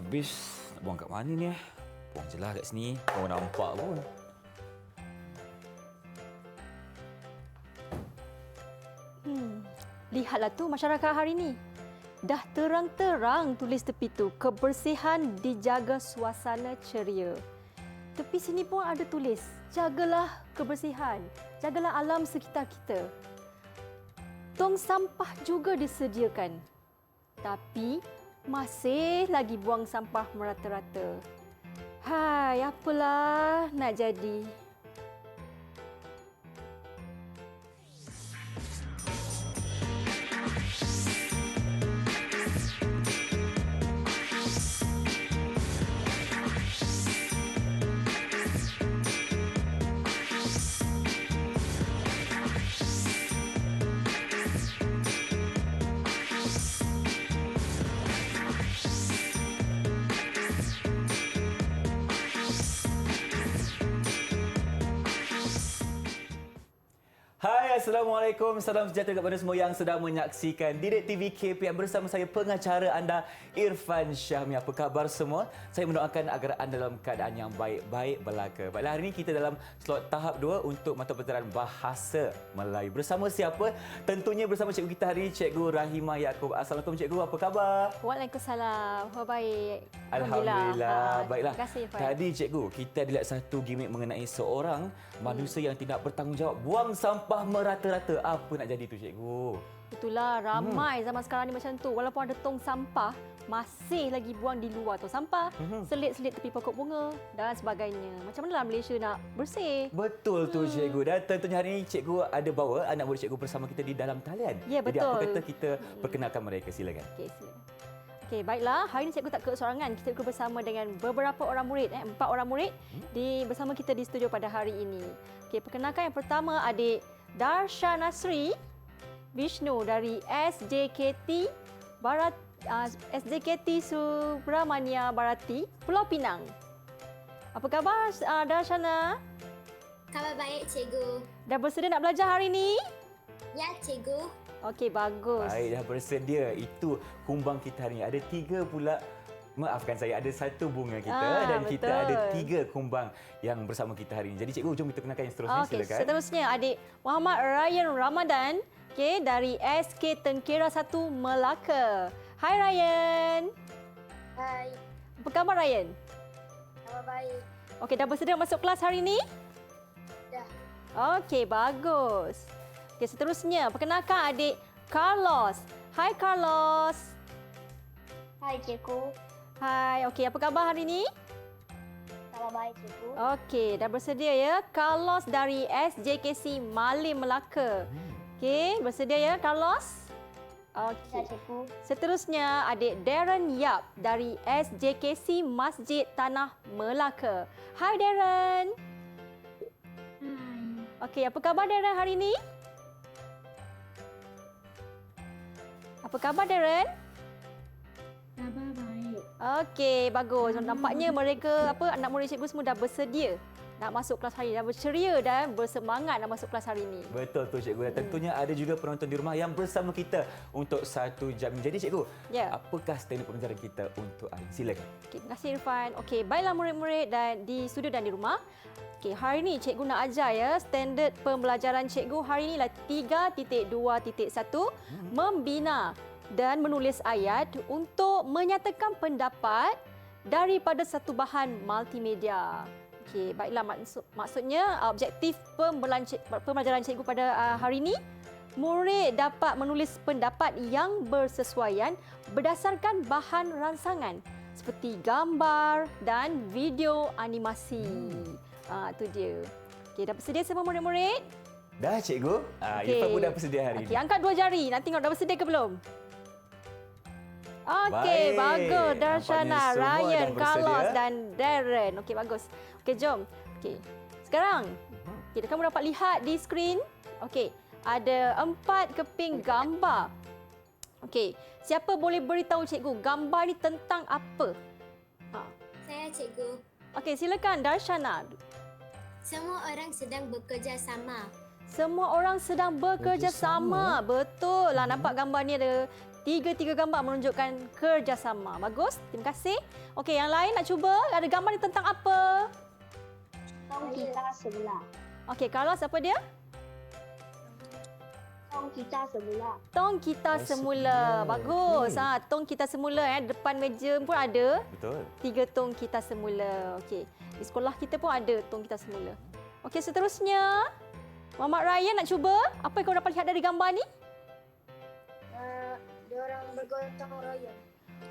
Habis nak buang kat mana ni? Buang je lah kat sini. Kau nampak pun. Lihatlah tu masyarakat hari ini. Dah terang-terang tulis tepi tu, kebersihan dijaga suasana ceria. Tepi sini pun ada tulis, jagalah kebersihan, jagalah alam sekitar kita. Tong sampah juga disediakan. Tapi masih lagi buang sampah merata-rata. Hai, apalah nak jadi? Hai, Assalamualaikum. Salam sejahtera kepada semua yang sedang menyaksikan Didik TV KPM bersama saya pengacara anda Irfan Syahmi. Apa khabar semua? Saya mendoakan agar anda dalam keadaan yang baik-baik belaka. Baiklah, hari ini kita dalam slot tahap 2 untuk mata pelajaran Bahasa Melayu. Bersama siapa? Tentunya bersama cikgu kita hari ini, Cikgu Rahimah Yaakob. Assalamualaikum cikgu, apa khabar? Waalaikumsalam. Baik. Alhamdulillah. Baiklah. Terima kasih, Irfan. Tadi cikgu, kita ada lihat satu gimmick mengenai seorang manusia yang tidak bertanggungjawab buang sampah merata-rata. Apa nak jadi tu cikgu? Itulah, ramai zaman sekarang ni macam tu. Walaupun ada tong sampah, masih lagi buang di luar tong sampah, selit-selit tepi pokok bunga dan sebagainya. Macam mana lah Malaysia nak bersih? Betul tu cikgu. Dan tentunya hari ini cikgu ada bawa anak murid cikgu bersama kita di dalam talian. Ya, Jadi apa betul. kata kita perkenalkan mereka, silakan. Okey, silakan. Okey, baiklah. Hari ini cikgu tak keseorangan. Kita bersama dengan beberapa orang murid, 4 orang murid bersama kita di studio pada hari ini. Okey, perkenalkan yang pertama adik Darshana Sri Vishnu dari SJKT Barat SJKT Subramania Barati, Pulau Pinang. Apa khabar Darshana? Khabar baik, cikgu. Dah bersedia nak belajar hari ini? Ya, cikgu. Okey, bagus. Baik, dah bersedia. Itu kumbang kita hari ini. Ada 3 pula. Maafkan saya, ada 1 bunga kita dan kita betul. ada 3 kumbang yang bersama kita hari ini. Jadi cikgu, jom kita kenalkan yang seterusnya, Okey, silakan. seterusnya adik Muhammad Ryan Ramadan, dari SK Tengkira 1 Melaka. Hai Ryan. Hai. Apa khabar Ryan? Khabar baik. Okey, dah bersedia masuk kelas hari ini? Dah. Okey, bagus. Okey, seterusnya perkenalkan adik Carlos. Hai Carlos. Hai, cikgu. Hai, okey, apa khabar hari ini? Khabar baik, cikgu. Okey, dah bersedia ya? Carlos dari SJKC Malim Melaka. Okey, bersedia ya Carlos? Ya, Okey. cikgu. Seterusnya adik Darren Yap dari SJKC Masjid Tanah Melaka. Hai Darren. Hai. Okey, apa khabar Darren hari ini? Apa khabar Darren? Khabar baik. Okey, bagus. Nampaknya mereka anak murid cikgu semua dah bersedia nak masuk kelas hari ini, dah berceria dan bersemangat nak masuk kelas hari ini. Betul tu cikgu. Dan tentunya ada juga penonton di rumah yang bersama kita untuk 1 jam. Jadi cikgu, Ya. apakah standard pembelajaran kita untuk hari ini? Silakan. Okay, terima kasih Irfan. Okey, baiklah murid-murid dan di studio dan di rumah. Okey, hari ini cikgu nak ajar ya, standard pembelajaran cikgu hari ini lah 3.2.1 membina dan menulis ayat untuk menyatakan pendapat daripada satu bahan multimedia. Okey, baiklah maksudnya objektif pembelajaran cikgu pada hari ini, murid dapat menulis pendapat yang bersesuaian berdasarkan bahan rangsangan seperti gambar dan video animasi. Itu dia. Okey, dah bersedia semua murid-murid? Dah cikgu? Okey. Irfan pun dah bersedia hari Okey, ini. angkat 2 jari. Nak tengok dah bersedia ke belum? Okey, Baik. bagus. Darshana, Nampaknya semua Ryan, dah bersedia. Carlos dan Darren. Okey, bagus. Okey, jom. Okey. Sekarang, kita kamu dapat lihat di skrin. Okey, ada 4 keping gambar. Okey, siapa boleh beritahu cikgu gambar ni tentang apa? Saya, cikgu. Okey, silakan Darshana. Semua orang sedang bekerja sama. Semua orang sedang bekerjasama. Betul lah, nampak gambar ni ada tiga-tiga gambar menunjukkan kerjasama. Bagus, terima kasih. Okey, yang lain nak cuba? Ada gambar ni tentang apa? Tong kita sebelah. Okey, Carlos apa dia? Tong kita sebelah. Tong kita semula. Bagus. Tong kita semula depan meja pun ada. Betul. 3 tong kita semula. Okey. Di sekolah kita pun ada tong kita semula. Okey, seterusnya Muhammad Ryan nak cuba? Apa yang kau dapat lihat dari gambar ni? Diorang bergotong royong.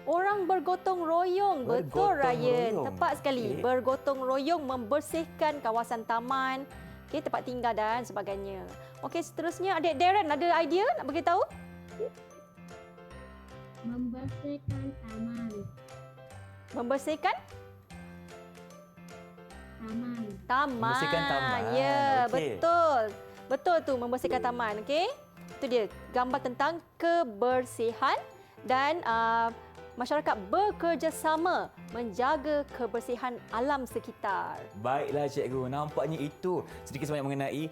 Orang bergotong royong. Betul Bergotong Ryan. royong. Tepat sekali. Okey. Bergotong royong membersihkan kawasan taman, tempat tinggal dan sebagainya. Okey, seterusnya adik Darren ada idea nak bagi tahu? Membersihkan taman. Membersihkan taman. Membersihkan taman. Ya, Okey. betul. Betul tu membersihkan taman, okey? Itu dia gambar tentang kebersihan dan masyarakat bekerjasama menjaga kebersihan alam sekitar. Baiklah cikgu, nampaknya itu sedikit sebanyak mengenai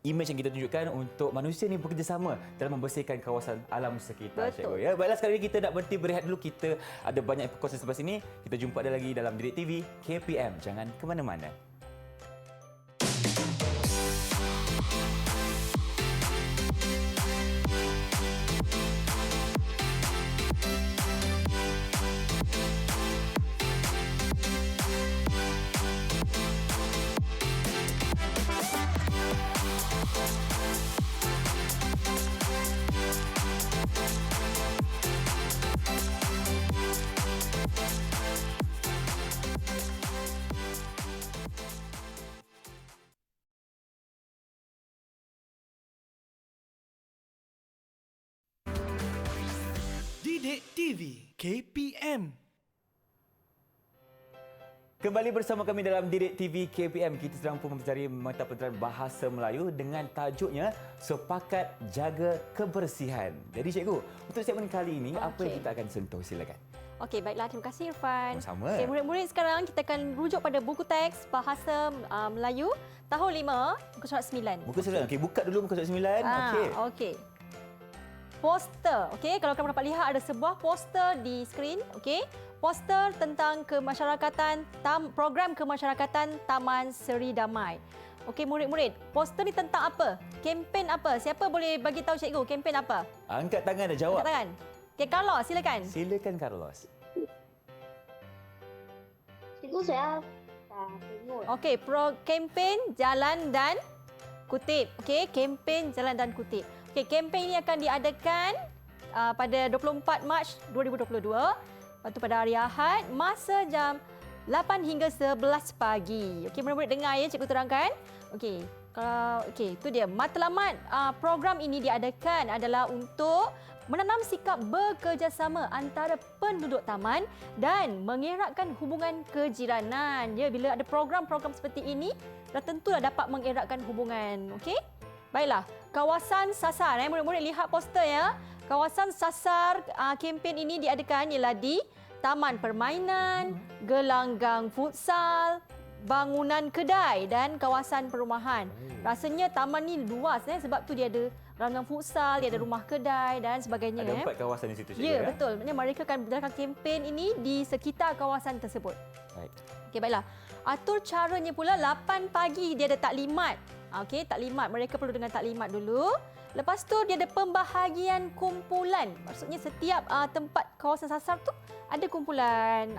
imej yang kita tunjukkan untuk manusia ni bekerjasama dalam membersihkan kawasan alam sekitar. Betul. Cikgu. Ya, baiklah sekali lagi kita nak berhenti berehat dulu. Kita ada banyak perkongsian selepas ini. Kita jumpa ada lagi dalam Didik TV KPM. Jangan ke mana-mana. Didik TV KPM. Kembali bersama kami dalam Didik TV KPM. Kita sedang pun mempelajari mata pelajaran Bahasa Melayu dengan tajuknya Sepakat Jaga Kebersihan. Jadi cikgu, untuk segmen kali ini apa yang kita akan sentuh? Silakan. Okey, baiklah. Terima kasih Irfan. Sama-sama. Okey, murid-murid sekarang kita akan rujuk pada buku teks Bahasa Melayu tahun 5, muka surat 9. Muka surat. Okey, buka dulu muka surat 9. Okey. Okey. Poster. Okey, kalau kamu dapat lihat ada sebuah poster di skrin, okey. Poster tentang kemasyarakatan program kemasyarakatan Taman Seri Damai. Okey, murid-murid, poster ni tentang apa? Kempen apa? Siapa boleh bagi tahu cikgu kempen apa? Angkat tangan dan jawab. Angkat tangan. Okey, Carlos, silakan. Silakan Carlos. Cikgu saya tak tengok. Okey, kempen jalan dan kutip. Okey, kempen jalan dan kutip. Okey, kempen ini akan diadakan pada 24 Mac 2022. Lepas tu pada hari Ahad, masa jam 8 hingga 11 pagi. Okey, murid-murid dengar ya, cikgu terangkan. Okey, itu dia. Matlamat program ini diadakan adalah untuk menanam sikap bekerjasama antara penduduk taman dan mengeratkan hubungan kejiranan. Ya, bila ada program-program seperti ini, dah tentulah dapat mengeratkan hubungan. Okey? Baiklah, kawasan sasar. Murid-murid lihat poster ya. Kawasan sasar kempen ini diadakan ialah di Taman Permainan, gelanggang futsal, bangunan kedai dan kawasan perumahan. Rasanya taman ni luas sebab tu dia ada gelanggang futsal, dia ada rumah kedai dan sebagainya. Ada 4 kawasan di situ cikgu. Ya, betul. Maksudnya mereka akan menjalankan kempen ini di sekitar kawasan tersebut. Baik. Okey, baiklah. Atur caranya pula 8 pagi dia ada taklimat. Okey, taklimat. Mereka perlu dengan taklimat dulu. Lepas tu dia ada pembahagian kumpulan. Maksudnya setiap tempat kawasan sasar tu ada kumpulan.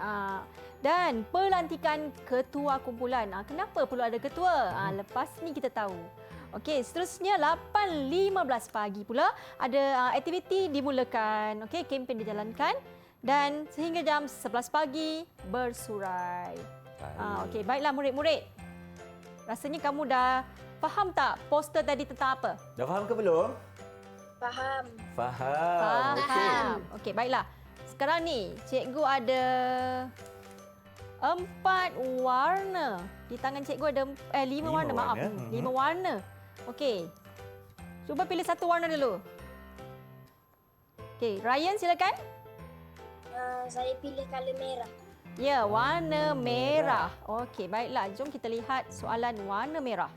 Dan pelantikan ketua kumpulan. Kenapa perlu ada ketua? Lepas ni kita tahu. Okey, seterusnya 8.15 pagi pula ada aktiviti dimulakan. Okey, kempen dijalankan dan sehingga jam 11 pagi bersurai. Okey, baiklah murid-murid. Rasanya kamu dah faham tak poster tadi tentang apa? Dah faham ke belum? Faham. Faham. Faham. Okey, baiklah. Sekarang ni cikgu ada 4 warna. Di tangan cikgu ada 5 warna, maaf. 5 warna. Okey. Cuba pilih satu warna dulu. Okey, Ryan silakan. Saya pilih color merah. Ya, warna merah. Okey, baiklah. Jom kita lihat soalan warna merah.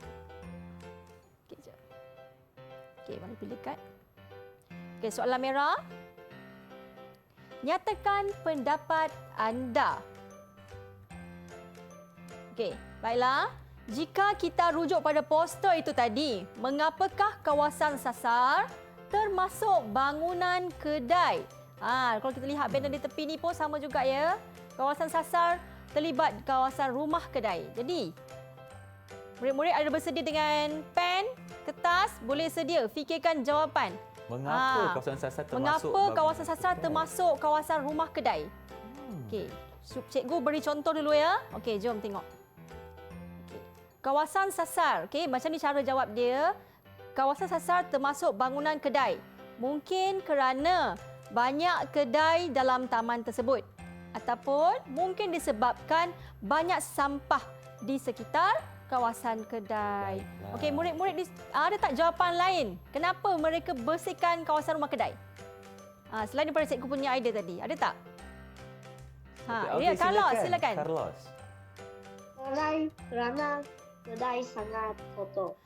Okey, jap. Okey, mana pilih kad? Okey, soalan merah. Nyatakan pendapat anda. Okey, baiklah. Jika kita rujuk pada poster itu tadi, mengapakah kawasan sasar termasuk bangunan kedai? Kalau kita lihat banner di tepi ni pun sama juga ya. Kawasan sasar terlibat kawasan rumah kedai. Jadi, murid-murid ada bersedia dengan pen, kertas, boleh sedia fikirkan jawapan. Mengapa kawasan sasar termasuk Mengapa kawasan sasar termasuk kawasan rumah kedai? Okey, cikgu beri contoh dulu ya. Okey, jom tengok. Kawasan sasar, okey, macam ni cara jawab dia. Kawasan sasar termasuk bangunan kedai. Mungkin kerana banyak kedai dalam taman tersebut. Ataupun mungkin disebabkan banyak sampah di sekitar kawasan kedai. Okey, murid-murid ada tak jawapan lain? Kenapa mereka bersihkan kawasan rumah kedai? Selain daripada cikgu punya idea tadi, ada tak? Dia Carlos, silakan. Carlos. Kerana kedai sangat kotor.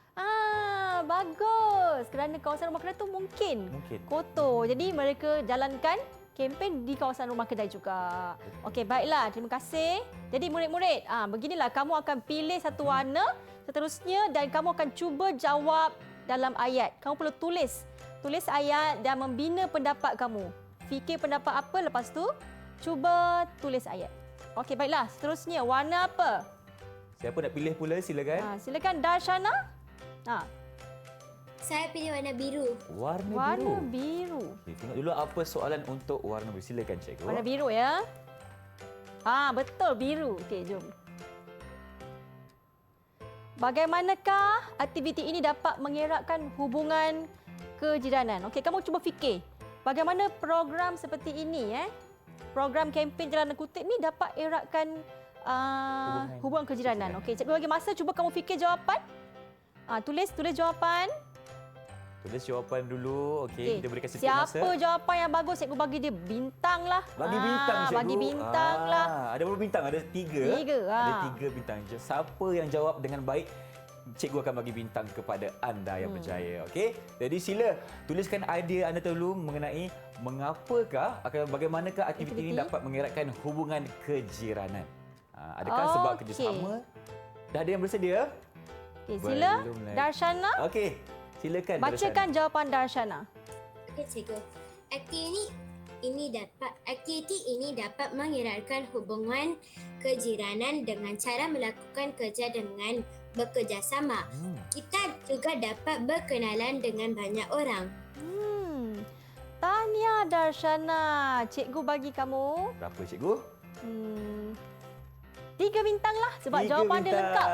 Bagus. Kerana kawasan rumah kedai tu mungkin kotor. Jadi mereka jalankan kempen di kawasan rumah kedai juga. Okey, baiklah. Terima kasih. Jadi murid-murid, beginilah kamu akan pilih satu warna seterusnya dan kamu akan cuba jawab dalam ayat. Kamu perlu tulis ayat dan membina pendapat kamu. Fikir pendapat apa, lepas tu cuba tulis ayat. Okey, baiklah. Seterusnya, warna apa? Siapa nak pilih pula, silakan. Silakan Darshana. Saya pilih warna biru. Warna biru. Okay, tengok dulu apa soalan untuk warna biru. Silakan cikgu. Warna biru ya. Betul biru. Okey, jom. Bagaimanakah aktiviti ini dapat mengeratkan hubungan kejiranan? Okey, kamu cuba fikir. Bagaimana program seperti ini program kempen Jalanan Kutip ni dapat eratkan hubungan kejiranan. Okey, cikgu bagi masa, cuba kamu fikir jawapan. Tulis jawapan. Tulis jawapan dulu. Okey, kita berikan sikit masa. Siapa jawapan yang bagus, cikgu bagi dia bintang lah. Bagi bintang, cikgu. Bagi bintang lah. Ada berapa bintang? Ada 3. Ada 3 bintang. Siapa yang jawab dengan baik, cikgu akan bagi bintang kepada anda yang berjaya. Okey? Jadi sila tuliskan idea anda dulu mengenai bagaimanakah aktiviti ini dapat mengeratkan hubungan kejiranan. Adakah sebab kerjasama? Dah ada yang bersedia? Okey, sila Darshana. Okey, silakan. Bacakan jawapan Darshana. Okey, cikgu. Aktiviti ini dapat mengeratkan hubungan kejiranan dengan cara melakukan kerja dengan bekerjasama. Kita juga dapat berkenalan dengan banyak orang. Tahniah Darshana. Cikgu bagi kamu Berapa cikgu? 3 bintang lah sebab jawapan dia lengkap.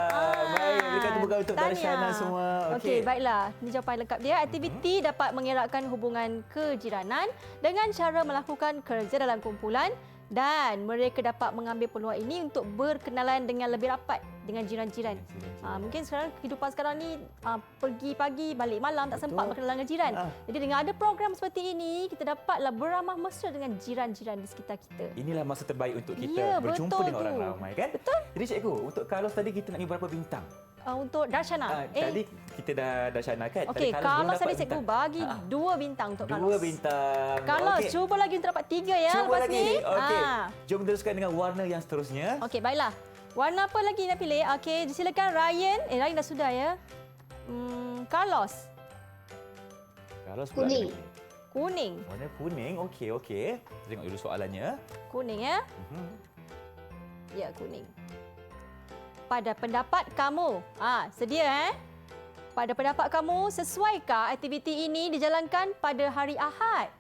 Baik, berikan tepuk tangan untuk Darshana semua. Okey, baiklah. Ini jawapan lengkap dia. Aktiviti dapat mengeratkan hubungan kejiranan dengan cara melakukan kerja dalam kumpulan dan mereka dapat mengambil peluang ini untuk berkenalan dengan lebih rapat dengan jiran-jiran. Mungkin sekarang kehidupan sekarang ni pergi pagi balik malam tak sempat berkenalan dengan jiran. Jadi dengan ada program seperti ini, kita dapatlah beramah mesra dengan jiran-jiran di sekitar kita. Inilah masa terbaik untuk kita berjumpa dengan orang ramai, kan? Betul. Jadi cikgu, untuk Carlos tadi kita nak bagi berapa bintang? Untuk Darshana. Tadi kita dah Darshana kan? Okey, Carlos tadi cikgu bagi 2 bintang untuk Carlos. 2 bintang. Carlos, cuba lagi untuk dapat 3 ya cuba lepas lagi. ni. Okey. Jom teruskan dengan warna yang seterusnya. Okey, baiklah. Warna apa lagi nak pilih? Okey, silakan Ryan. Ryan dah sudah ya. Carlos. Carlos pula. Kuning. Warna kuning. Okey. Tengok dulu soalannya. Kuning ya. Ya, kuning. Pada pendapat kamu, sedia pada pendapat kamu, sesuaikah aktiviti ini dijalankan pada hari Ahad?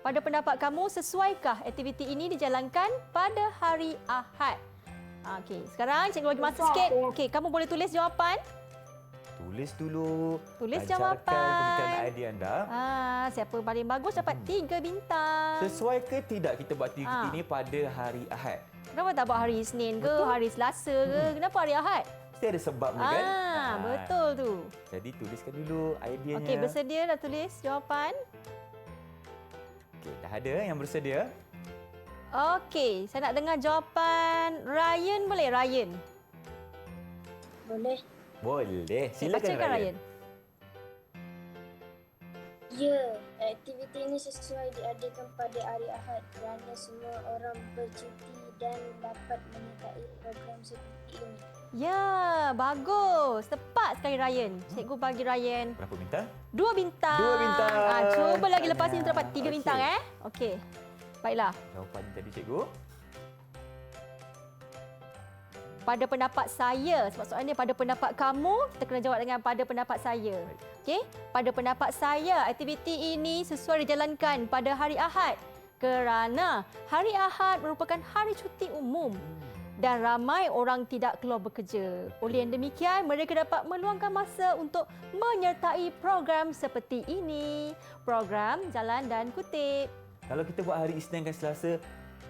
Pada pendapat kamu, sesuaikah aktiviti ini dijalankan pada hari Ahad? Okey, sekarang cikgu bagi masa sikit. Okey, kamu boleh tulis jawapan. Tulis dulu. Tulis Lancarkan jawapan. pemikiran idea anda. Siapa paling bagus dapat 3 bintang. Sesuai ke tidak kita buat aktiviti ini pada hari Ahad? Kenapa tak buat hari Isnin ke, hari Selasa ke? Kenapa hari Ahad? Mesti ada sebabnya kan? Betul tu. Jadi tuliskan dulu ideanya. Okey, bersedia dah tulis jawapan? Okey, dah ada yang bersedia? Okey, saya nak dengar jawapan Ryan, boleh Ryan? Boleh. Boleh. Silakan Bacakan Ryan. Ya, aktiviti ini sesuai diadakan pada hari Ahad kerana semua orang bercuti dan dapat menyertai program seperti ini. Ya, bagus. Tepat sekali Ryan. Cikgu bagi Ryan Berapa bintang? 2 bintang. 2 bintang. Cuba lagi lepas ni Tahniah. dapat 3 Okey. bintang Okey. Baiklah. Jawapan tadi cikgu. Pada pendapat saya, sebab soalan ni pada pendapat kamu, kita kena jawab dengan pada pendapat saya. Okey? Pada pendapat saya, aktiviti ini sesuai dijalankan pada hari Ahad kerana hari Ahad merupakan hari cuti umum dan ramai orang tidak keluar bekerja. Oleh yang demikian, mereka dapat meluangkan masa untuk menyertai program seperti ini. Program Jalan dan Kutip. Kalau kita buat hari Isnin dan Selasa,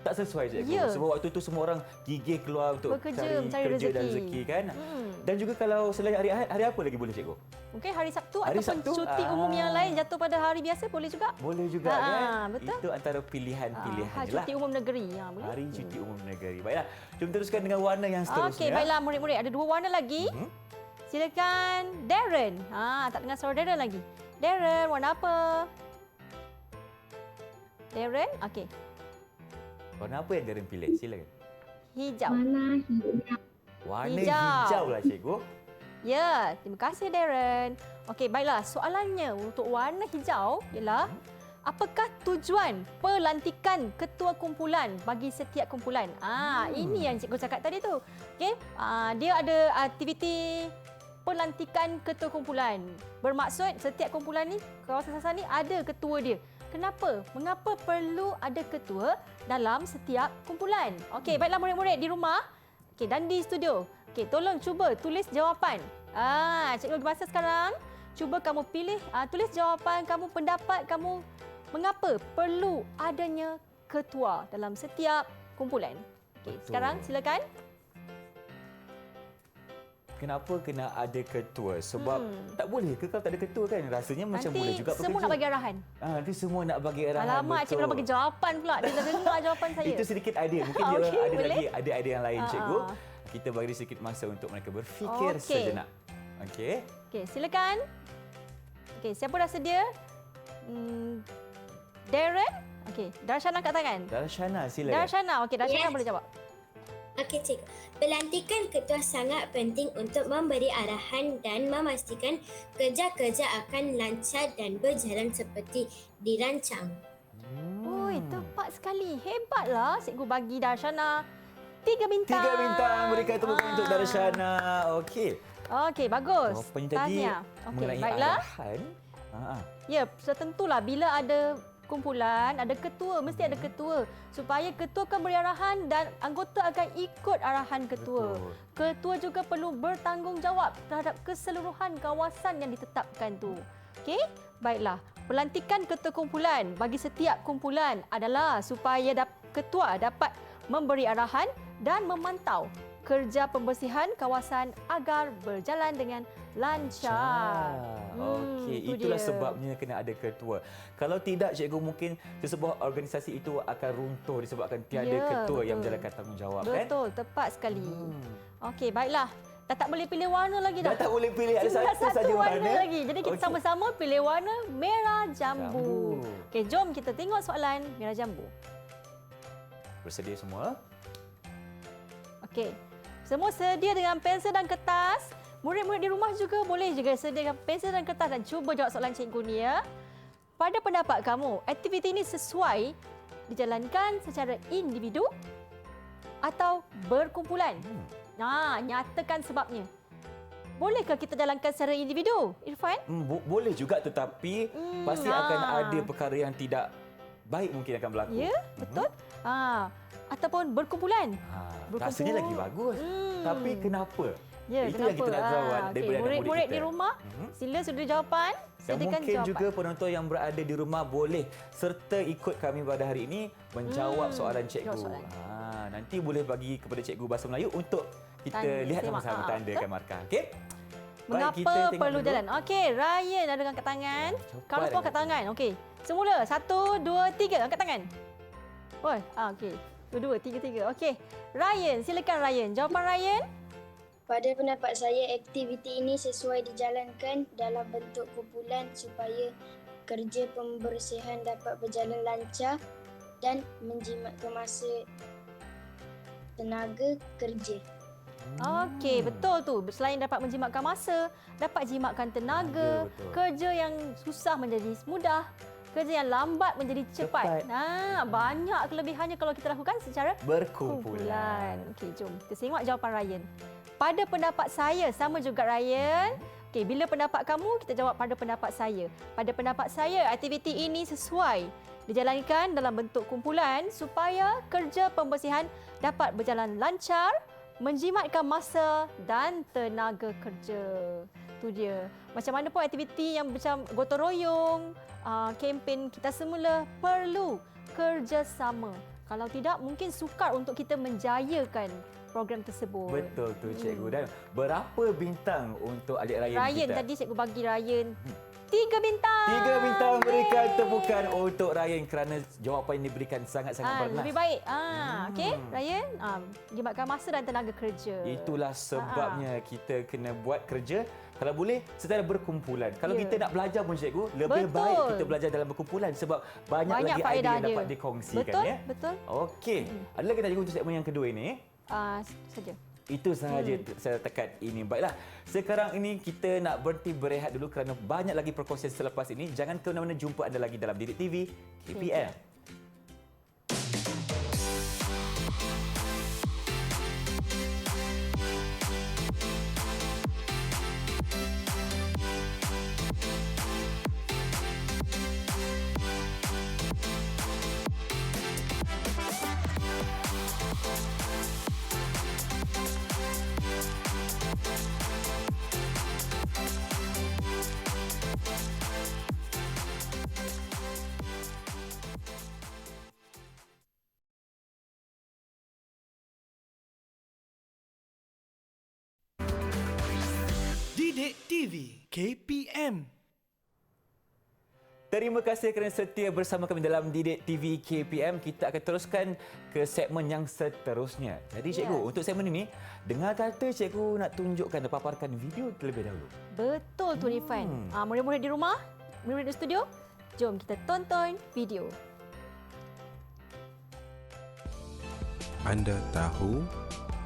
tak sesuai cikgu. Ya. Sebab waktu tu semua orang gigih keluar untuk Bekerja, mencari kerja dan rezeki. rezeki kan. Dan juga kalau selain hari Ahad, hari apa lagi boleh cikgu? Mungkin hari Sabtu Hari ataupun Sabtu? cuti umum yang lain jatuh pada hari biasa boleh juga. Boleh juga Ah, kan? betul. Itu antara pilihan-pilihan je lah. Cuti umum negeri. Boleh. Hari cuti umum negeri. Baiklah, jom teruskan dengan warna yang seterusnya. Okey, baiklah murid-murid. Ada 2 warna lagi. Silakan Darren. Tak dengar suara Darren lagi. Darren, warna apa? Darren, okey. Warna apa yang Darren pilih? Silakan. Hijau. Warna Hijau. hijau lah cikgu. Ya, terima kasih Darren. Okey, baiklah. Soalannya untuk warna hijau ialah apakah tujuan pelantikan ketua kumpulan bagi setiap kumpulan? Ini yang cikgu cakap tadi tu. Okey, dia ada aktiviti pelantikan ketua kumpulan. Bermaksud setiap kumpulan ni, kawasan sasar ni ada ketua dia. Kenapa? Mengapa perlu ada ketua dalam setiap kumpulan? Okey, baiklah murid-murid di rumah. Okey, dan di studio. Okey, tolong cuba tulis jawapan. Cikgu bagi masa sekarang. Cuba kamu pilih, tulis jawapan kamu, pendapat kamu mengapa perlu adanya ketua dalam setiap kumpulan. Okey, Betul. sekarang silakan. Kenapa kena ada ketua? Sebab tak boleh ke kalau tak ada ketua kan? Rasanya macam boleh juga Nanti semua nak bagi arahan. Nanti semua nak bagi arahan. Alamak, cikgu dah bagi jawapan pula. Dia dah dengar jawapan saya. Itu sedikit idea. Mungkin dia Okey, ada boleh? lagi ada idea yang lain cikgu. Ah. Kita bagi sedikit masa untuk mereka berfikir Okey. sejenak. Okey. Okey, silakan. Okey, siapa dah sedia? Darren? Okey, Darshana angkat tangan. Darshana silakan. Darshana, okey, Darshana Yes. boleh jawab. Okey, cikgu. Pelantikan ketua sangat penting untuk memberi arahan dan memastikan kerja-kerja akan lancar dan berjalan seperti dirancang. Oi, tepat sekali. Hebatlah cikgu bagi Darshana 3 bintang. 3 bintang berikan tepuk tangan untuk Darshana. Okey. Okey, bagus. Jawapannya tadi Tahniah. Okey, mengenai baiklah. arahan. Ya, tentulah bila ada kumpulan, ada ketua, mesti ada ketua. Supaya ketua akan beri arahan dan anggota akan ikut arahan ketua. Betul. Ketua juga perlu bertanggungjawab terhadap keseluruhan kawasan yang ditetapkan tu. Okey? Baiklah. Pelantikan ketua kumpulan bagi setiap kumpulan adalah supaya ketua dapat memberi arahan dan memantau kerja pembersihan kawasan agar berjalan dengan lancar. Okey, itu itulah dia. sebabnya kena ada ketua. Kalau tidak, cikgu, mungkin sesebuah organisasi itu akan runtuh disebabkan tiada Ya, ketua yang betul. menjalankan tanggungjawab kan? Betul, tepat sekali. Okey, baiklah. Dah tak boleh pilih warna lagi dah. Dah tak boleh pilih, ada Tinggal satu saja warna. lagi. Jadi kita Okey. sama-sama pilih warna merah jambu. Jambu. Okey, jom kita tengok soalan merah jambu. Bersedia semua? Okey. Semua sedia dengan pensel dan kertas. Murid-murid di rumah juga boleh juga sediakan pensel dan kertas dan cuba jawab soalan cikgu ni ya. Pada pendapat kamu, aktiviti ini sesuai dijalankan secara individu atau berkumpulan? Nyatakan sebabnya. Bolehkah kita jalankan secara individu, Irfan? Boleh juga, tetapi pasti akan ada perkara yang tidak baik mungkin akan berlaku. Ya, betul. Ataupun berkumpulan. Rasanya lagi bagus. Tapi kenapa? Ya, Itu yang kita nak tahu Okey, daripada anak murid murid kita. di rumah, sila sudah jawapan. Dan Sediakan mungkin jawapan. juga penonton yang berada di rumah boleh serta ikut kami pada hari ini menjawab soalan cikgu. jawab soalan. Nanti boleh bagi kepada cikgu Bahasa Melayu untuk kita lihat semak. sama-sama tandakan markah. Okey? Mengapa perlu jalan? Okey, Ryan ada angkat tangan. cepat Kalau pun angkat tangan. Okey. Semula. 1, 2, 3. Angkat tangan. Oh, okey. 1, 2, 3. Okey. Ryan, silakan Ryan. Jawapan Ryan? Pada pendapat saya, aktiviti ini sesuai dijalankan dalam bentuk kumpulan supaya kerja pembersihan dapat berjalan lancar dan menjimatkan masa tenaga kerja. Okey, betul tu. Selain dapat menjimatkan masa, dapat jimatkan tenaga, Betul. kerja yang susah menjadi mudah, kerja yang lambat menjadi cepat. Cepat. Banyak kelebihannya kalau kita lakukan secara Berkumpulan. Okey, jom kita tengok jawapan Ryan. Pada pendapat saya, sama juga Ryan. Okey, bila pendapat kamu, kita jawab pada pendapat saya. Pada pendapat saya, aktiviti ini sesuai dijalankan dalam bentuk kumpulan supaya kerja pembersihan dapat berjalan lancar, menjimatkan masa dan tenaga kerja. Tu dia. Macam mana pun aktiviti yang macam gotong royong, kempen kita semula perlu kerjasama. Kalau tidak, mungkin sukar untuk kita menjayakan program tersebut. Betul tu cikgu. Dan berapa bintang untuk adik Ryan, Ryan kita? tadi cikgu bagi Ryan 3 bintang. 3 bintang berikan tepukan untuk Ryan kerana jawapan yang diberikan sangat-sangat bernas. Lebih baik. Okey, Ryan, jimatkan masa dan tenaga kerja. Itulah sebabnya kita kena buat kerja kalau boleh secara berkumpulan. Kalau Ya. kita nak belajar pun cikgu, lebih Betul. baik kita belajar dalam berkumpulan sebab banyak lagi idea faedah yang dia. dapat dikongsikan. Betul, Ya? betul. Okey. Ada lagi nak cikgu untuk segmen yang kedua ini? Saja. Itu sahaja setakat ini. Baiklah, sekarang ini kita nak berhenti berehat dulu kerana banyak lagi perkongsian selepas ini. Jangan ke mana-mana, jumpa anda lagi dalam Didik TV KPM. Didik TV KPM. Terima kasih kerana setia bersama kami dalam Didik TV KPM. Kita akan teruskan ke segmen yang seterusnya. Jadi cikgu, untuk segmen ini, dengar kata cikgu nak tunjukkan dan paparkan video terlebih dahulu. Betul tu Rifan. Murid-murid di rumah, murid di studio, jom kita tonton video. Anda tahu,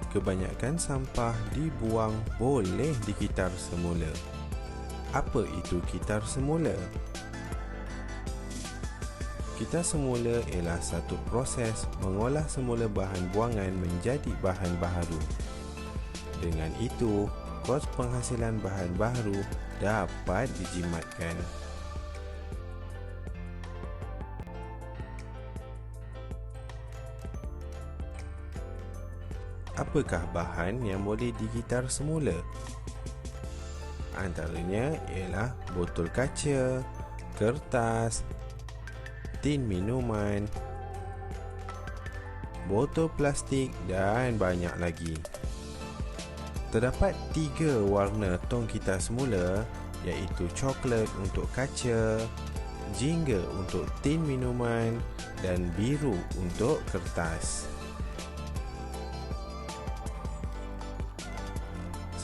kebanyakan sampah dibuang boleh dikitar semula. Apa itu kitar semula? Kitar semula ialah satu proses mengolah semula bahan buangan menjadi bahan baharu. Dengan itu, kos penghasilan bahan baharu dapat dijimatkan. Apakah bahan yang boleh digitar semula? Antaranya ialah botol kaca, kertas, tin minuman, botol plastik dan banyak lagi. Terdapat 3 warna tong gitar semula, iaitu coklat untuk kaca, jingga untuk tin minuman dan biru untuk kertas.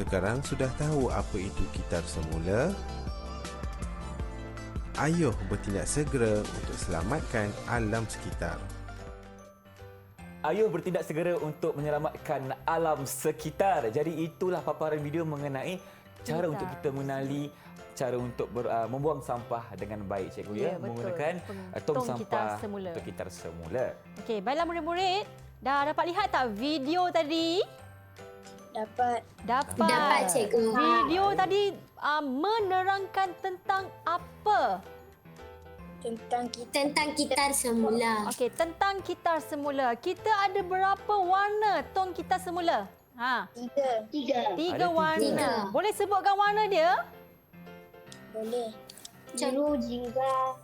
Sekarang sudah tahu apa itu gitar semula? Ayuh bertindak segera untuk selamatkan alam sekitar. Ayuh bertindak segera untuk menyelamatkan alam sekitar. Jadi itulah paparan video mengenai cara untuk kita mengenali cara untuk membuang sampah dengan baik, cikgu, ya, betul. menggunakan tong Tong sampah gitar semula. tong gitar semula. Okey, baiklah murid-murid, dah dapat lihat tak video tadi? Dapat. Dapat, cikgu. Video tadi menerangkan tentang apa? Tentang kitar semula. Okey, tentang gitar semula. Kita ada berapa warna tong gitar semula? 3. 3 Ada warna. tiga. Boleh sebutkan warna dia? Boleh. Biru, jingga,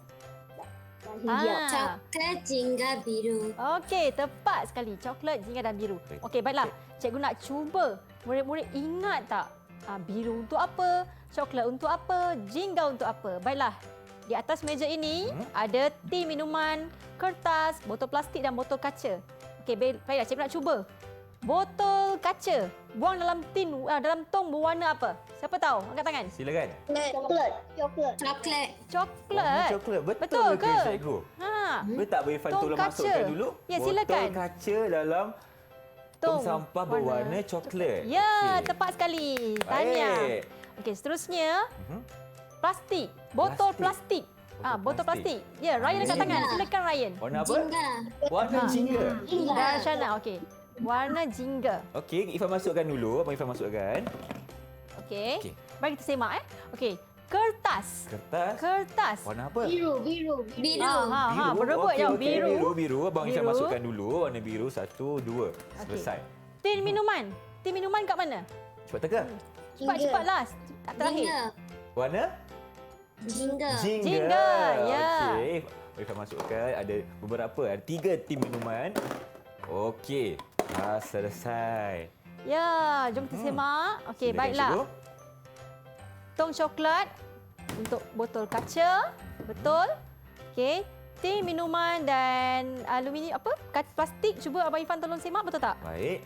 dan Coklat, jingga, biru. Okey, tepat sekali. Coklat, jingga dan biru. Okey, baiklah. Cikgu nak cuba murid-murid ingat tak? Biru untuk apa? Coklat untuk apa? Jingga untuk apa? Baiklah. Di atas meja ini ada tin minuman, kertas, botol plastik dan botol kaca. Okey, baiklah. Cikgu nak cuba. botol kaca buang dalam dalam tong berwarna apa? Siapa tahu? Angkat tangan. Silakan. Coklat. Coklat. Coklat. Coklat. Betul, Betul ke, ke? cikgu? Ha. Boleh tak Irfan Tong tolong kaca. masukkan dulu? Ya, silakan. Botol kaca dalam tong sampah berwarna coklat. Ya, Okey. tepat sekali. Tanya. Baik. Okey, seterusnya Mhm. plastik. Botol Plastik. plastik. Botol plastik. Ya, Ryan angkat Jingga. tangan. Silakan Ryan. Warna apa? Jingga. Warna jingga. Darshana, okey. Warna jingga. Okey, Irfan masukkan dulu. Abang Irfan masukkan. Okey. Okey. Mari kita semak Okey. Kertas. Kertas. Warna apa? Biru. Biru. Berebut Okey, ya, okey. biru. Biru. Abang Irfan Biru. masukkan dulu. Warna biru. 1, 2. Selesai. Tin minuman. Tin minuman kat mana? Cepat teka. Cepatlah. Terakhir. Jingga. Warna? Jingga. Jingga, ya. Okey. Irfan masukkan. Ada beberapa. Ada 3 tim minuman. Okey. Selesai. Ya, jom kita semak. Okey, Silakan, baiklah. cikgu. Tong coklat untuk botol kaca. Betul. Okey. Tin minuman dan aluminium plastik. Cuba Abang Irfan tolong semak, betul tak? Baik.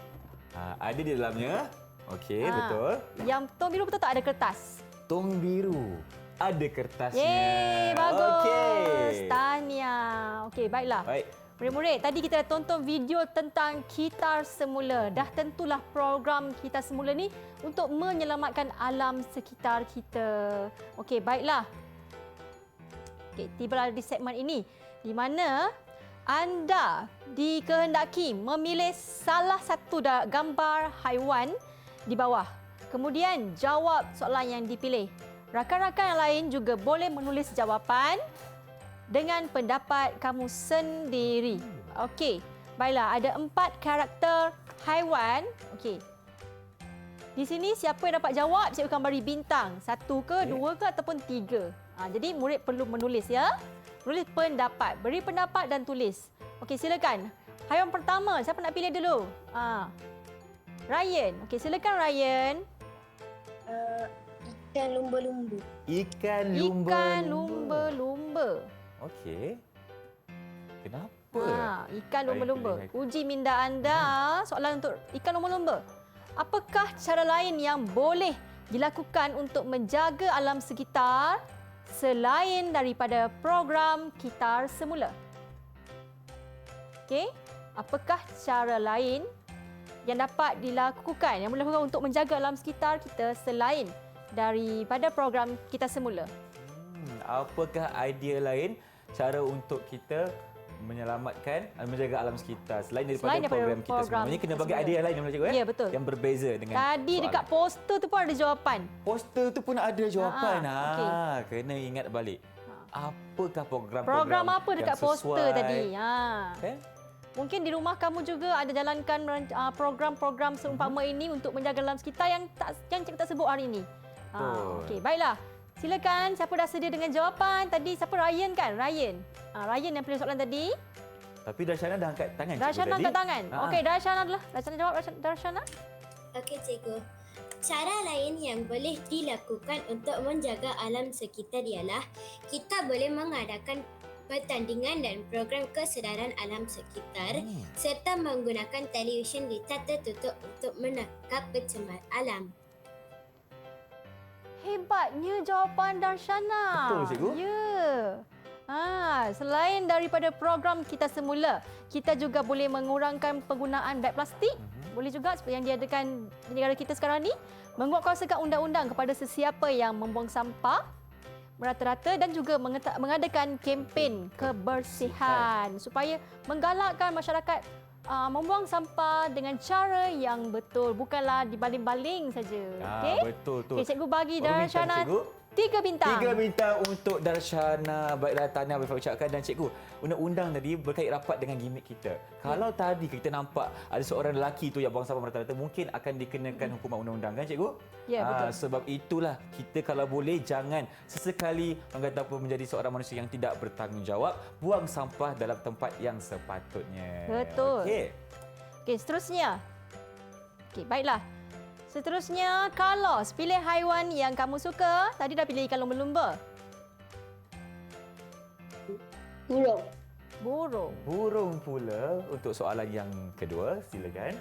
Ada di dalamnya. Okey, betul. Yang tong biru betul tak ada kertas? Tong biru. Ada kertasnya. Yeay, bagus. Okey. Tahniah. Okey, baiklah. Baik. Murid-murid, tadi kita dah tonton video tentang Kitar Semula. Dah tentulah program Kitar Semula ni untuk menyelamatkan alam sekitar kita. Okey, baiklah. Okey, tibalah di segmen ini di mana anda dikehendaki memilih salah satu gambar haiwan di bawah. Kemudian jawab soalan yang dipilih. Rakan-rakan yang lain juga boleh menulis jawapan dengan pendapat kamu sendiri. Okey. Baiklah, ada 4 karakter haiwan. Okey. Di sini siapa yang dapat jawab, cikgu akan beri bintang. 1 ke, 2 ke ataupun 3. Jadi murid perlu menulis ya. Tulis pendapat. Beri pendapat dan tulis. Okey, silakan. Haiwan pertama, siapa nak pilih dulu? Ryan. Okey, silakan Ryan. Ikan lumba-lumba. Ikan Ikan lumba-lumba. Okey. Kenapa? Ikan lumba-lumba. Baik. Uji minda anda. Soalan untuk ikan lumba-lumba. Apakah cara lain yang boleh dilakukan untuk menjaga alam sekitar selain daripada program Kitar Semula? Okey. Apakah cara lain yang dapat dilakukan, yang boleh dilakukan untuk menjaga alam sekitar kita selain daripada program Kitar Semula? Apakah idea lain cara untuk kita menyelamatkan menjaga alam sekitar selain daripada program kita semua? Ini kena bagi idea lain cikgu Ya, betul. Yang berbeza dengan Tadi soalan. dekat poster tu pun ada jawapan. Poster tu pun ada jawapan. okey. Kena ingat balik. Apakah program Program apa dekat yang poster sesuai? tadi? Kan? Mungkin di rumah kamu juga ada jalankan program-program seumpama ini untuk menjaga alam sekitar yang cikgu tak sebut hari ini. Betul. Okey, baiklah. Silakan, siapa dah sedia dengan jawapan? Tadi siapa? Ryan kan? Ryan. Ryan yang pilih soalan tadi. Tapi Darshana dah angkat tangan cikgu Darshana tadi. angkat tangan. Okey, Darshana adalah. Darshana jawab, Darshana. Okey, cikgu. Cara lain yang boleh dilakukan untuk menjaga alam sekitar ialah kita boleh mengadakan pertandingan dan program kesedaran alam sekitar serta menggunakan televisyen di tertutup untuk menangkap pencemar alam. Hebatnya jawapan Darshana. Betul, cikgu. Ya. Selain daripada program Kita Semula, kita juga boleh mengurangkan penggunaan beg plastik. Boleh juga seperti yang diadakan di negara kita sekarang ni, menguatkuasakan undang-undang kepada sesiapa yang membuang sampah merata-rata dan juga mengadakan kempen kebersihan supaya menggalakkan masyarakat membuang sampah dengan cara yang betul, bukanlah dibaling-baling saja. Okey? Betul tu. Okey, cikgu bagi Berapa bintang, Darshana cikgu? 3 bintang. 3 bintang untuk Darshana. Baiklah, tahniah Bapak ucapkan. Dan cikgu, undang-undang tadi berkait rapat dengan gimmick kita. Kalau tadi kita nampak ada seorang lelaki tu yang buang sampah merata-rata, mungkin akan dikenakan hukuman undang-undang kan cikgu? Ya, betul. Sebab itulah kita kalau boleh jangan sesekali orang kata apa menjadi seorang manusia yang tidak bertanggungjawab, buang sampah dalam tempat yang sepatutnya. Betul. Okey, seterusnya. Okey, baiklah. Seterusnya, Carlos, pilih haiwan yang kamu suka. Tadi dah pilih ikan lumba-lumba. Burung. Burung. Burung pula untuk soalan yang kedua, silakan.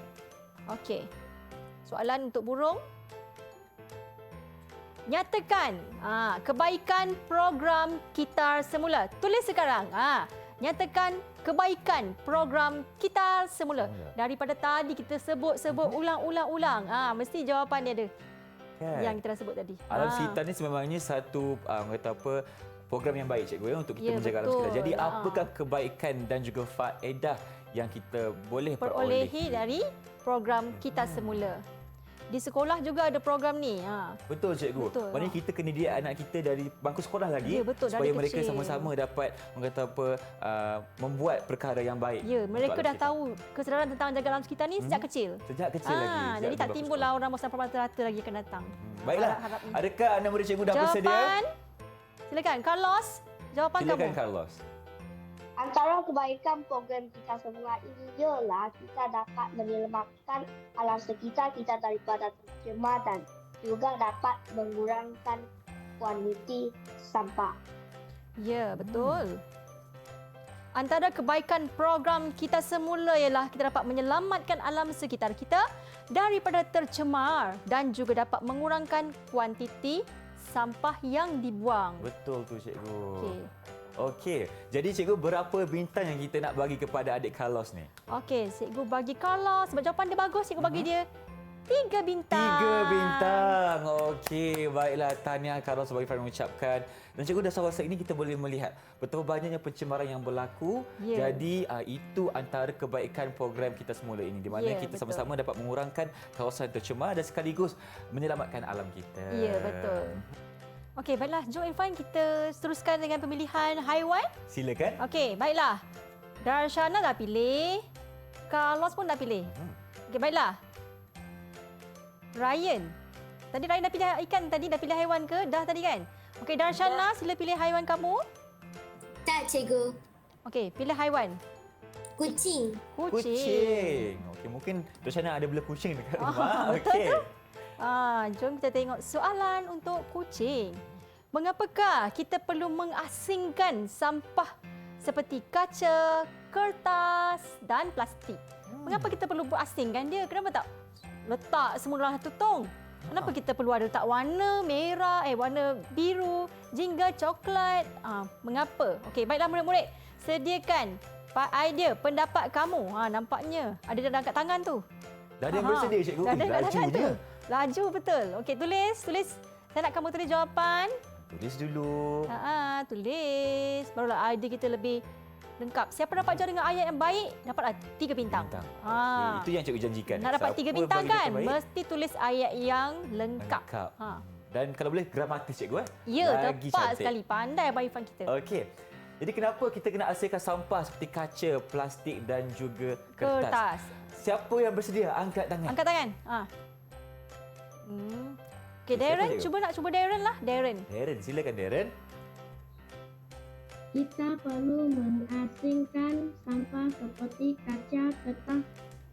Okey. Soalan untuk burung. Nyatakan kebaikan program Kitar Semula. Tulis sekarang. Nyatakan kebaikan program Kitar Semula. Daripada tadi kita sebut ulang-ulang. Mesti jawapan dia ada. Kan? Yang kita dah sebut tadi. Alam sekitar ni sebenarnya satu program yang baik cikgu untuk kita Ya, menjaga alam betul. sekitar. Jadi apakah kebaikan dan juga faedah yang kita boleh Perolehi dari program Kitar Semula. Di sekolah juga ada program ni. Betul cikgu. Betul, Maknanya kita kena didik anak kita dari bangku sekolah lagi Ya, betul, supaya dari mereka kecil. sama-sama dapat membuat perkara yang baik. Ya, mereka untuk dah alam tahu kesedaran tentang jaga alam sekitar ni sejak kecil. sekitar. Sejak kecil lagi. sejak Jadi di tak bangku timbullah orang masa rata-rata lagi akan datang. Baiklah. Harap-harapnya. Adakah anda murid cikgu dah bersedia? Jawapan. Silakan Carlos, jawapan Silakan kamu. Carlos. Antara kebaikan program Kitar Semula ini ialah kita dapat menyelamatkan alam sekitar kita daripada tercemar dan juga dapat mengurangkan kuantiti sampah. Ya, betul. Antara kebaikan program Kitar Semula ialah kita dapat menyelamatkan alam sekitar kita daripada tercemar dan juga dapat mengurangkan kuantiti sampah yang dibuang. Betul tu cikgu. Okey. Okey. Jadi cikgu berapa bintang yang kita nak bagi kepada adik Carlos ni? Okey, cikgu bagi Carlos sebab jawapan dia bagus, cikgu bagi dia 3 bintang. 3 bintang. Okey, baiklah. Tahniah Carlos sebagai Fahmi mengucapkan. Dan cikgu dah rasa ini kita boleh melihat betapa banyaknya pencemaran yang berlaku. Ya. Jadi itu antara kebaikan program kita semula ini di mana Ya, kita betul. sama-sama dapat mengurangkan kawasan tercemar dan sekaligus menyelamatkan alam kita. Ya, betul. Okey, baiklah. Joe and Fan, kita teruskan dengan pemilihan haiwan. Silakan. Okey, baiklah. Darshana dah pilih. Carlos pun dah pilih. Okey, baiklah. Ryan. Tadi Ryan dah pilih ikan, tadi dah pilih haiwan ke? Dah tadi kan? Okey, Darshana, sila pilih haiwan kamu. Tak, cikgu. Okey, pilih haiwan. Kucing. Kucing. Okey, mungkin Darshana ada bela kucing dekat Ah, rumah. betul Okey. tu. Jom kita tengok soalan untuk kucing. Mengapakah kita perlu mengasingkan sampah seperti kaca, kertas dan plastik? Mengapa kita perlu berasingkan dia? Kenapa tak letak semua dalam satu tong? Kenapa kita perlu ada letak warna merah, warna biru, jingga coklat? Mengapa? Okey, baiklah murid-murid. Sediakan idea, pendapat kamu. Nampaknya ada dalam kat tangan tu. Dah ada yang bersedia cikgu. Dah ada kat tangan tu. Lajunya. Laju betul. Okey, tulis. Saya nak kamu tulis jawapan. Tulis dulu. Tulis. Barulah idea kita lebih lengkap. Siapa dapat jawab dengan ayat yang baik, dapatlah 3 bintang. Okey, itu yang cikgu janjikan. Nak dapat 3 Siapa bintang bagi kan? yang terbaik, Mesti tulis ayat yang lengkap. lengkap. Ha. Dan kalau boleh gramatis cikgu. Ya, Lagi tepat cantik. sekali. Pandai Abang Irfan kita. Okey. Jadi kenapa kita kena asingkan sampah seperti kaca, plastik dan juga kertas? Kertas. Siapa yang bersedia? Angkat tangan. Angkat tangan. Okey, Darren. cikgu? Cuba Darren lah. Darren. Darren, silakan Darren. Kita perlu mengasingkan sampah seperti kaca, kertas,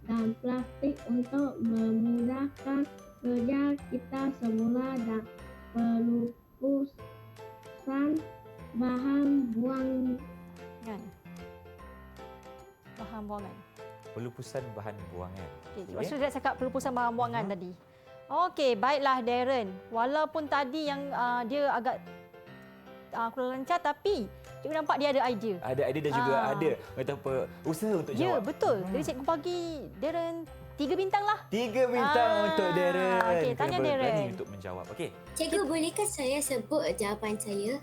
dan plastik untuk memudahkan kerja kita semula dan pelupusan bahan buangan. Bahan buangan. Pelupusan bahan buangan. Okay. Maksud saya cakap pelupusan bahan buangan tadi. Okey, baiklah Darren. Walaupun tadi yang dia agak kurang lancar tapi cikgu nampak dia ada idea. Ada idea dan juga ada kata apa usaha untuk Ya, jawab. betul. Jadi cikgu bagi Darren 3 bintang lah. 3 bintang untuk Darren. Okey, Kena tanya berani Darren. untuk menjawab. Okey. Cikgu, bolehkah saya sebut jawapan saya?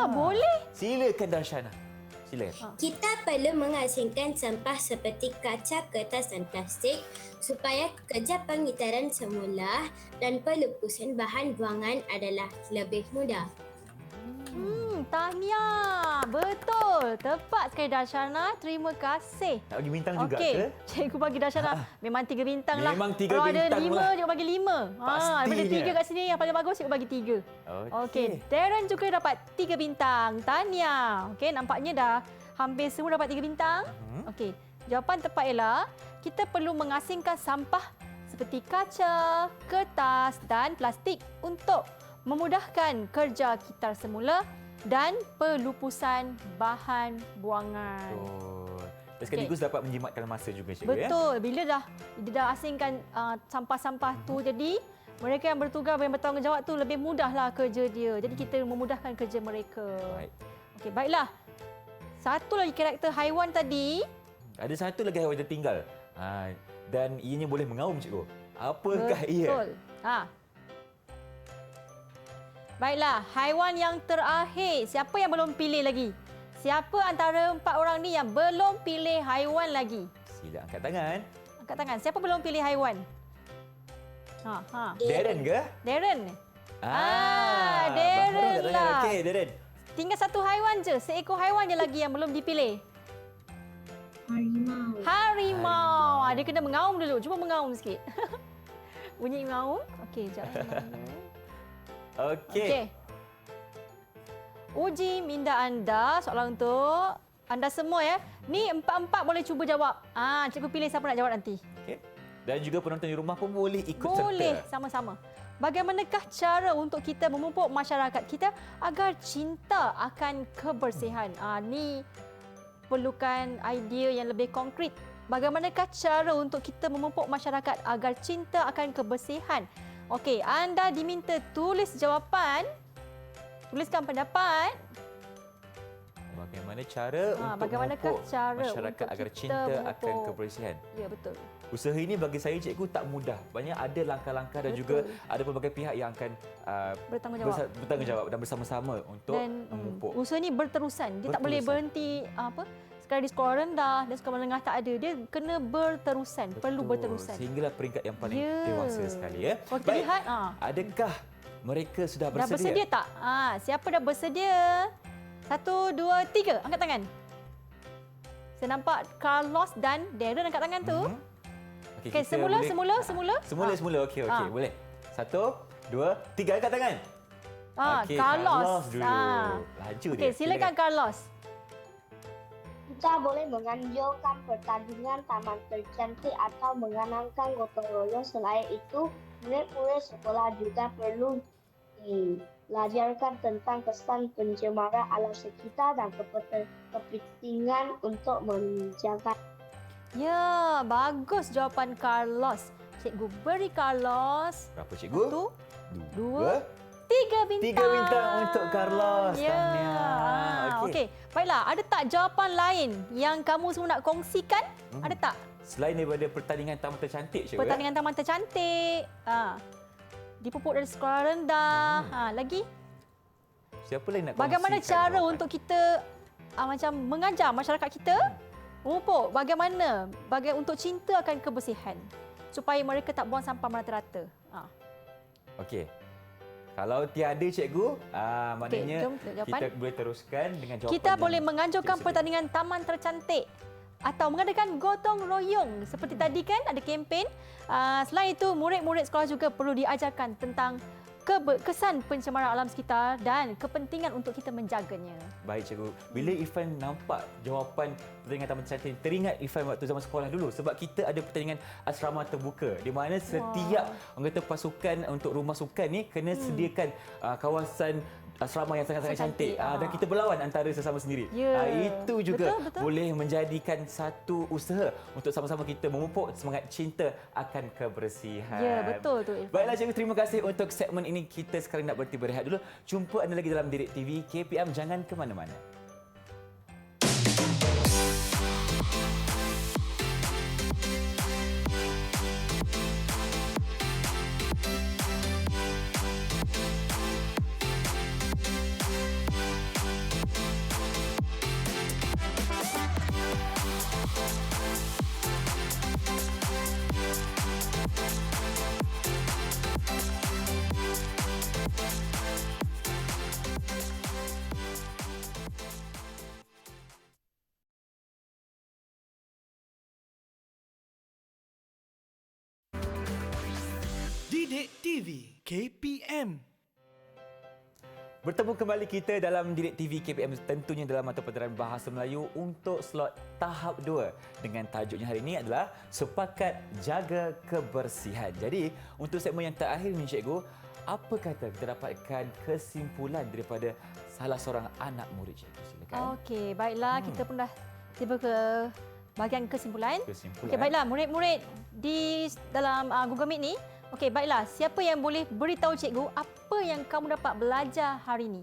Boleh. Silakan Darshana. Silakan. Kita perlu mengasingkan sampah seperti kaca, kertas dan plastik supaya kerja pengitaran semula dan pelupusan bahan buangan adalah lebih mudah. Tahniah. Betul. Tepat sekali Darshana. Terima kasih. Nak bagi bintang juga Okey, ke? cikgu bagi Darshana memang 3 bintang lah. Memang 3 Kalau bintang ada 5, lah. cikgu bagi 5. Daripada Pastinya. 3 kat sini yang paling bagus cikgu bagi 3. Okey. Okey, Darren juga dapat 3 bintang. Tahniah. Okey, nampaknya dah hampir semua dapat 3 bintang. Okey, jawapan tepat ialah kita perlu mengasingkan sampah seperti kaca, kertas dan plastik untuk memudahkan kerja kitar semula dan pelupusan bahan buangan. Betul. Dan sekaligus dapat menjimatkan masa juga cikgu ya. Betul. Bila dia dah asingkan sampah-sampah tu, jadi mereka yang bertugas yang bertanggungjawab tu lebih mudahlah kerja dia. Jadi kita memudahkan kerja mereka. Baik. Okey, baiklah. Satu lagi karakter haiwan tadi. Ada satu lagi haiwan tertinggal. Dan ianya boleh mengaum cikgu. Apakah ia? Betul. Baiklah, haiwan yang terakhir. Siapa yang belum pilih lagi? Siapa antara 4 orang ni yang belum pilih haiwan lagi? Sila angkat tangan. Angkat tangan. Siapa belum pilih haiwan? Darren ke? Darren. Darren baru angkat tangan. lah. Okey, Darren. Tinggal satu haiwan je. Seekor haiwan je lagi yang belum dipilih. Harimau. Dia kena mengaum dulu. Cuba mengaum sikit. Bunyi mengaum. Okey, sekejap. Okey. Uji minda anda, soalan untuk anda semua ya. Ni 4-4 boleh cuba jawab. Cikgu pilih siapa nak jawab nanti. Okey. Dan juga penonton di rumah pun boleh ikut Boleh, serta. sama-sama. Bagaimanakah cara untuk kita memupuk masyarakat kita agar cinta akan kebersihan? Ni perlukan idea yang lebih konkret. Bagaimanakah cara untuk kita memupuk masyarakat agar cinta akan kebersihan? Okey, anda diminta tulis jawapan. Tuliskan pendapat. Bagaimana cara untuk bagaimanakah memupuk cara masyarakat untuk agar kita cinta akan memupuk? kebersihan? Ya, betul. Usaha ini bagi saya cikgu tak mudah. Banyak ada langkah-langkah dan Betul. juga ada pelbagai pihak yang akan bertanggungjawab dan bersama-sama untuk memupuk. Usaha ini berterusan. Dia tak boleh berhenti sekali di sekolah rendah dan sekolah menengah tak ada. Dia kena berterusan, perlu berterusan. Sehinggalah peringkat yang paling dewasa sekali ya. Kalau kita lihat, adakah mereka sudah dah bersedia? bersedia tak? Siapa dah bersedia? 1, 2, 3. Angkat tangan. Saya nampak Carlos dan Darren angkat tangan tu. Okey, semula. Okey, boleh. 1, 2, 3 angkat tangan. Okey, Carlos dulu. Laju dia. Okey, silakan Carlos. Kita boleh menganjurkan pertandingan taman tercantik atau mengenangkan gotong royong. Selain itu, murid-murid sekolah juga perlu diajarkan tentang kesan pencemaran alam sekitar dan kepentingan untuk menjaga. Ya, bagus jawapan Carlos. Cikgu beri Carlos. Berapa cikgu? 1, 2, 3 bintang. 3 bintang untuk Carlos. Ya. Tahniah. Okey. Baiklah, ada tak jawapan lain yang kamu semua nak kongsikan? Ada tak? Selain daripada pertandingan taman tercantik cikgu. Pertandingan taman tercantik. Dipupuk dari sekolah rendah. Lagi? Siapa lain nak Bagaimana kongsikan cara jawapan? untuk kita macam mengajar masyarakat kita memupuk bagaimana untuk cinta akan kebersihan supaya mereka tak buang sampah merata-rata. Okey. Kalau tiada cikgu, maknanya jom jawapan. kita boleh teruskan dengan jawapan. Kita yang boleh menganjurkan kita pertandingan taman tercantik atau mengadakan gotong royong. Seperti tadi kan ada kempen. Selain itu, murid-murid sekolah juga perlu diajarkan tentang kesan pencemaran alam sekitar dan kepentingan untuk kita menjaganya. Baik cikgu. Bila Irfan nampak jawapan pertandingan taman tercantik, teringat Irfan waktu zaman sekolah dulu sebab kita ada pertandingan asrama terbuka di mana setiap anggota pasukan untuk rumah sukan ni kena sediakan kawasan asrama yang sangat-sangat cantik. Dan kita berlawan antara sesama sendiri. Ya. Itu juga Betul. boleh menjadikan satu usaha untuk sama-sama kita memupuk semangat cinta akan kebersihan. Ya, betul tu Irfan. Baiklah cikgu, terima kasih untuk segmen ini. Kita sekarang nak berhenti berehat dulu. Jumpa anda lagi dalam Didik TV KPM. Jangan ke mana-mana. Didik TV KPM. Bertemu kembali kita dalam Didik TV KPM, tentunya dalam mata pelajaran Bahasa Melayu untuk slot tahap 2 dengan tajuknya hari ini adalah Sepakat Jaga Kebersihan. Jadi, untuk segmen yang terakhir ni cikgu, apa kata kita dapatkan kesimpulan daripada salah seorang anak murid cikgu? Silakan. Okey, baiklah. Kita pun dah tiba ke bahagian kesimpulan. Kesimpulan. Okey, baiklah murid-murid di dalam Google Meet ni. Okey, baiklah. Siapa yang boleh beritahu cikgu apa yang kamu dapat belajar hari ini?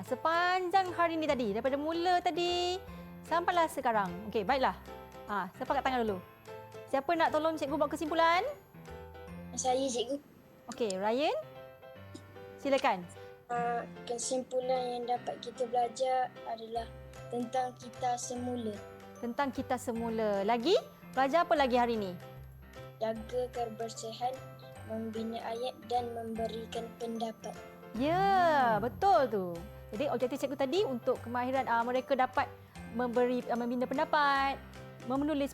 Sepanjang hari ini tadi, daripada mula tadi sampailah sekarang. Okey, baiklah. Siapa kat tangan dulu? Siapa nak tolong cikgu buat kesimpulan? Saya cikgu. Okey, Ryan. Silakan. Kesimpulan yang dapat kita belajar adalah tentang kita semula. Tentang kita semula. Lagi? Belajar apa lagi hari ini? Jaga kebersihan, membina ayat dan memberikan pendapat. Ya, betul tu. Jadi objektif cikgu tadi untuk kemahiran mereka dapat membina pendapat, menulis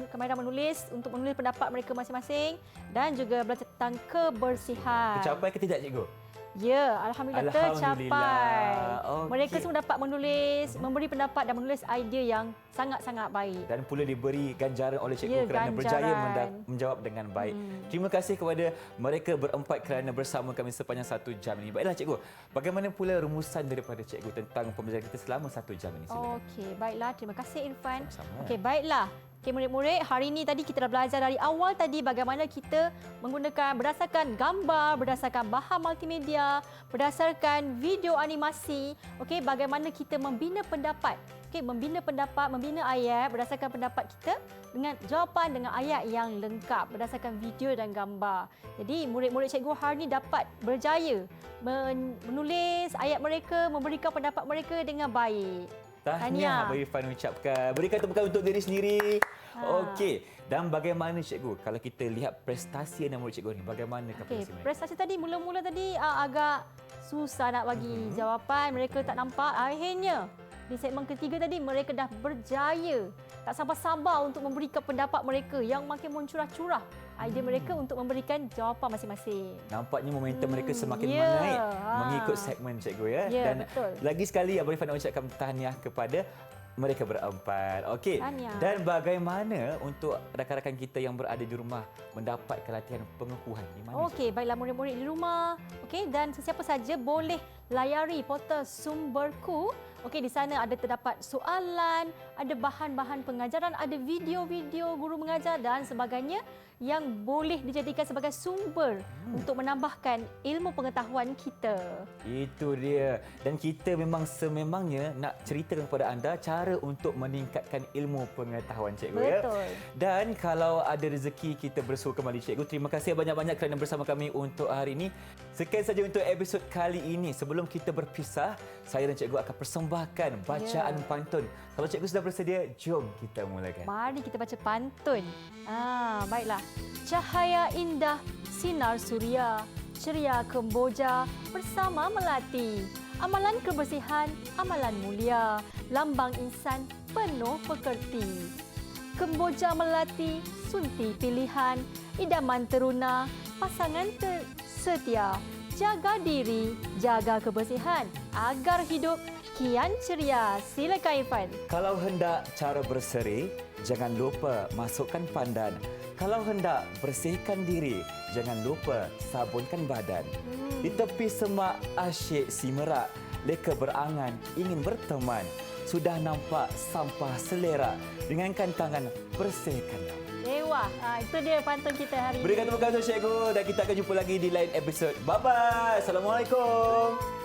kemahiran menulis untuk menulis pendapat mereka masing-masing dan juga belajar tentang kebersihan. Tercapai ke tidak cikgu? Ya, alhamdulillah tercapai. Okey. Mereka semua dapat menulis, memberi pendapat dan menulis idea yang sangat-sangat baik. Dan pula diberi ganjaran oleh cikgu Ya, kerana berjaya ganjaran. menjawab dengan baik. Terima kasih kepada mereka berempat kerana bersama kami sepanjang 1 jam ini. Baiklah cikgu, bagaimana pula rumusan daripada cikgu tentang pembelajaran kita selama 1 jam ini? Silakan. Okey, baiklah. Terima kasih Irfan. Sama-sama. Okey, baiklah. Okey, murid-murid, hari ini tadi kita dah belajar dari awal tadi bagaimana kita menggunakan berdasarkan gambar, berdasarkan bahan multimedia, berdasarkan video animasi, okey, bagaimana kita membina pendapat. Okey, membina pendapat, membina ayat berdasarkan pendapat kita dengan jawapan dengan ayat yang lengkap berdasarkan video dan gambar. Jadi, murid-murid cikgu hari ini dapat berjaya menulis ayat mereka, memberikan pendapat mereka dengan baik. Tahniah Abang Irfan ucapkan. Berikan tepukan untuk diri sendiri. Okey. Dan bagaimana cikgu kalau kita lihat prestasi anak murid cikgu ni? Bagaimana Okey, prestasi mereka? prestasi tadi mula-mula tadi agak susah nak bagi jawapan. Mereka tak nampak. Akhirnya di segmen ketiga tadi mereka dah berjaya. Tak sabar-sabar untuk memberikan pendapat mereka yang makin mencurah-curah idea mereka untuk memberikan jawapan masing-masing. Nampaknya momentum mereka semakin Ya, menaik mengikut segmen cikgu ya. Ya, Dan betul. lagi sekali Abang Irfan nak ucapkan tahniah kepada mereka berempat. Okey. Tahniah. Dan bagaimana untuk rakan-rakan kita yang berada di rumah mendapatkan latihan pengukuhan di mana? Okey, baiklah murid-murid di rumah. Okey, dan sesiapa saja boleh layari portal Sumberku. Okey, di sana ada terdapat soalan, ada bahan-bahan pengajaran, ada video-video guru mengajar dan sebagainya yang boleh dijadikan sebagai sumber untuk menambahkan ilmu pengetahuan kita. Itu dia. Dan kita memang sememangnya nak ceritakan kepada anda cara untuk meningkatkan ilmu pengetahuan cikgu ya. Betul. Dan kalau ada rezeki kita bersua kembali cikgu. Terima kasih banyak-banyak kerana bersama kami untuk hari ini. Sekian saja untuk episod kali ini. Sebelum kita berpisah, saya dan cikgu akan persembahkan bacaan pantun. Kalau cikgu sudah bersedia, jom kita mulakan. Mari kita baca pantun. Baiklah. Cahaya indah sinar suria, ceria Kemboja bersama melati. Amalan kebersihan, amalan mulia, lambang insan penuh pekerti. Kemboja melati, sunti pilihan, idaman teruna, pasangan setia. Jaga diri, jaga kebersihan agar hidup kian ceria. Silakan Irfan. Kalau hendak cara berseri, jangan lupa masukkan pandan. Kalau hendak bersihkan diri, jangan lupa sabunkan badan. Di tepi semak asyik si merak, leka berangan ingin berteman. Sudah nampak sampah selera, dengankan tangan bersihkan. Dewa. Itu dia pantun kita hari ini. Berikan tepuk tangan untuk cikgu dan kita akan jumpa lagi di lain episod. Bye-bye. Assalamualaikum.